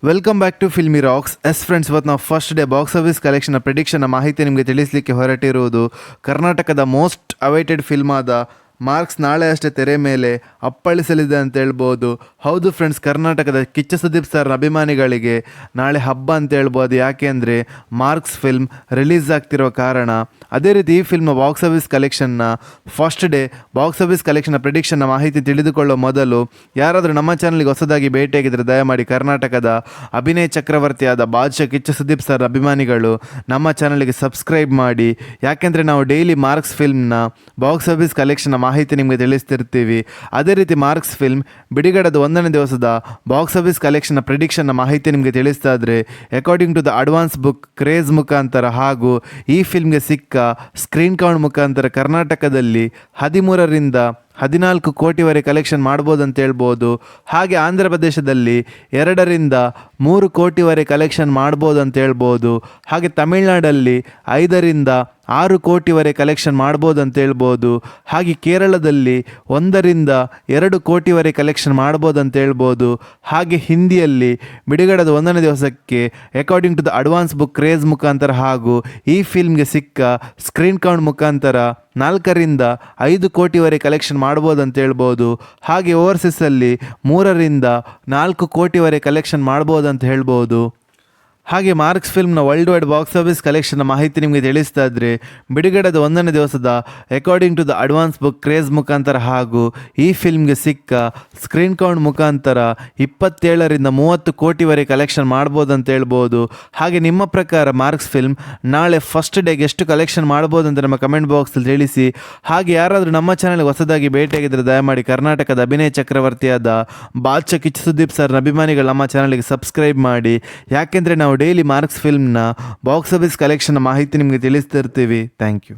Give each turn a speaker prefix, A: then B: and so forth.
A: Welcome back to Filmy Rocks. Friends, ಇವತ್ತು ನಾವು first day box office collection prediction ಮಾಹಿತಿ ನಿಮಗೆ ತಿಳಿಸಲಿಕ್ಕೆ ಹೊರಟಿರುವುದು. ಕರ್ನಾಟಕದ ಮೋಸ್ಟ್ ಅವೈಟೆಡ್ ಫಿಲ್ಮ್ ಆದ ಮಾರ್ಕ್ಸ್ ನಾಳೆ ಅಷ್ಟೇ ತೆರೆ ಮೇಲೆ ಅಪ್ಪಳಿಸಲಿದೆ ಅಂತ ಹೇಳ್ಬೋದು. ಹೌದು ಫ್ರೆಂಡ್ಸ್, ಕರ್ನಾಟಕದ ಕಿಚ್ಚ ಸುದೀಪ್ ಸರ್ ಅಭಿಮಾನಿಗಳಿಗೆ ನಾಳೆ ಹಬ್ಬ ಅಂತ ಹೇಳ್ಬೋದು. ಯಾಕೆ ಅಂದರೆ ಮಾರ್ಕ್ಸ್ ಫಿಲ್ಮ್ ರಿಲೀಸ್ ಆಗ್ತಿರೋ ಕಾರಣ. ಅದೇ ರೀತಿ ಈ ಫಿಲ್ಮ್ನ ಬಾಕ್ಸ್ ಆಫೀಸ್ ಕಲೆಕ್ಷನ್ನ ಫಸ್ಟ್ ಡೇ ಬಾಕ್ಸ್ ಆಫೀಸ್ ಕಲೆಕ್ಷನ್ನ ಪ್ರಿಡಿಕ್ಷನ್ನ ಮಾಹಿತಿ ತಿಳಿದುಕೊಳ್ಳೋ ಮೊದಲು ಯಾರಾದರೂ ನಮ್ಮ ಚಾನಲ್ಗೆ ಹೊಸದಾಗಿ ಭೇಟಿಯಾಗಿದ್ದರೆ ದಯಮಾಡಿ ಕರ್ನಾಟಕದ ಅಭಿನಯ ಚಕ್ರವರ್ತಿಯಾದ ಬಾದ್ಶಾ ಕಿಚ್ಚ ಸುದೀಪ್ ಸರ್ ಅಭಿಮಾನಿಗಳು ನಮ್ಮ ಚಾನಲ್ಗೆ ಸಬ್ಸ್ಕ್ರೈಬ್ ಮಾಡಿ. ಯಾಕೆಂದರೆ ನಾವು ಡೈಲಿ ಮಾರ್ಕ್ಸ್ ಫಿಲ್ಮ್ನ ಬಾಕ್ಸ್ ಆಫೀಸ್ ಕಲೆಕ್ಷನ್ನ ಮಾಹಿತಿ ನಿಮಗೆ ತಿಳಿಸ್ತಿರ್ತೀವಿ. ಅದೇ ರೀತಿ ಮಾರ್ಕ್ಸ್ ಫಿಲ್ಮ್ ಬಿಡುಗಡೆದ 1ನೇ ದಿವಸದ ಬಾಕ್ಸ್ ಆಫೀಸ್ ಕಲೆಕ್ಷನ್ನ ಪ್ರಿಡಿಕ್ಷನ್ನ ಮಾಹಿತಿ ನಿಮಗೆ ತಿಳಿಸ್ತಾ ಇದ್ರೆ, according to the advance book craze ಮುಖಾಂತರ ಹಾಗೂ ಈ ಫಿಲ್ಮ್ಗೆ ಸಿಕ್ಕ ಸ್ಕ್ರೀನ್ ಕೌಂಟ್ ಮುಖಾಂತರ ಕರ್ನಾಟಕದಲ್ಲಿ 13ರಿಂದ 14 ಕೋಟಿವರೆಗೆ ಕಲೆಕ್ಷನ್ ಮಾಡ್ಬೋದು ಅಂತ ಹೇಳ್ಬೋದು. ಹಾಗೆ ಆಂಧ್ರ ಪ್ರದೇಶದಲ್ಲಿ 2ರಿಂದ 3 ಕೋಟಿವರೆಗೆ ಕಲೆಕ್ಷನ್ ಮಾಡ್ಬೋದು ಅಂತ ಹೇಳ್ಬೋದು. ಹಾಗೆ ತಮಿಳುನಾಡಲ್ಲಿ 5ರಿಂದ 6 ಕೋಟಿವರೆಗೆ ಕಲೆಕ್ಷನ್ ಮಾಡ್ಬೋದು ಅಂತ ಹೇಳ್ಬೋದು. ಹಾಗೆ ಕೇರಳದಲ್ಲಿ 1ರಿಂದ 2 ಕೋಟಿವರೆಗೆ ಕಲೆಕ್ಷನ್ ಮಾಡ್ಬೋದು ಅಂತ ಹೇಳ್ಬೋದು. ಹಾಗೆ ಹಿಂದಿಯಲ್ಲಿ ಬಿಡುಗಡೆದ 1ನೇ ದಿವಸಕ್ಕೆ according to the advance book craze ಮುಖಾಂತರ ಹಾಗೂ ಈ ಫಿಲ್ಮ್ಗೆ ಸಿಕ್ಕ ಸ್ಕ್ರೀನ್ ಕೌಂಟ್ ಮುಖಾಂತರ 4ರಿಂದ 5 ಕೋಟಿವರೆಗೆ ಕಲೆಕ್ಷನ್ ಮಾಡ್ಬೋದು ಅಂತ ಹೇಳ್ಬೋದು. ಹಾಗೆ ಓವರ್ಸೀಸಲ್ಲಿ 3ರಿಂದ 4 ಕೋಟಿವರೆಗೆ ಕಲೆಕ್ಷನ್ ಮಾಡ್ಬೋದು ಅಂತ ಹೇಳ್ಬೋದು. ಹಾಗೆ ಮಾರ್ಕ್ಸ್ ಫಿಲ್ಮ್ನ ವರ್ಲ್ಡ್ ವೈಡ್ ಬಾಕ್ಸ್ ಆಫೀಸ್ ಕಲೆಕ್ಷನ್ನ ಮಾಹಿತಿ ನಿಮಗೆ ತಿಳಿಸ್ತಾ ಇದ್ರೆ, ಬಿಡುಗಡೆದ 1ನೇ ದಿವಸದ according to the advance book craze ಮುಖಾಂತರ ಹಾಗೂ ಈ ಫಿಲ್ಮ್ಗೆ ಸಿಕ್ಕ ಸ್ಕ್ರೀನ್ ಕೌಂಟ್ ಮುಖಾಂತರ 27ರಿಂದ 30 ಕೋಟಿವರೆಗೆ ಕಲೆಕ್ಷನ್ ಮಾಡ್ಬೋದು ಅಂತ ಹೇಳ್ಬೋದು. ಹಾಗೆ ನಿಮ್ಮ ಪ್ರಕಾರ ಮಾರ್ಕ್ಸ್ ಫಿಲ್ಮ್ ನಾಳೆ ಫಸ್ಟ್ ಡೇಗೆ ಎಷ್ಟು ಕಲೆಕ್ಷನ್ ಮಾಡ್ಬೋದು ಅಂತ ನಮ್ಮ ಕಮೆಂಟ್ ಬಾಕ್ಸಲ್ಲಿ ತಿಳಿಸಿ. ಹಾಗೆ ಯಾರಾದರೂ ನಮ್ಮ ಚಾನಲ್ಗೆ ಹೊಸದಾಗಿ ಭೇಟಿಯಾಗಿದ್ದರೆ ದಯಮಾಡಿ ಕರ್ನಾಟಕದ ಅಭಿನಯ ಚಕ್ರವರ್ತಿಯಾದ ಬಾದ್ಶಾ ಕಿಚ್ಚ ಸುದೀಪ್ ಸರ್ನ ಅಭಿಮಾನಿಗಳು ನಮ್ಮ ಚಾನಲ್ಗೆ ಸಬ್ಸ್ಕ್ರೈಬ್ ಮಾಡಿ. ಯಾಕೆಂದರೆ ನಾವು ಡೈಲಿ ಮಾರ್ಕ್ಸ್ ಫಿಲ್ಮ್ನ ಬಾಕ್ಸ್ ಆಫೀಸ್ ಕಲೆಕ್ಷನ್ ಮಾಹಿತಿ ನಿಮಗೆ ತಿಳಿಸ್ತಿರ್ತೀವಿ. Thank you.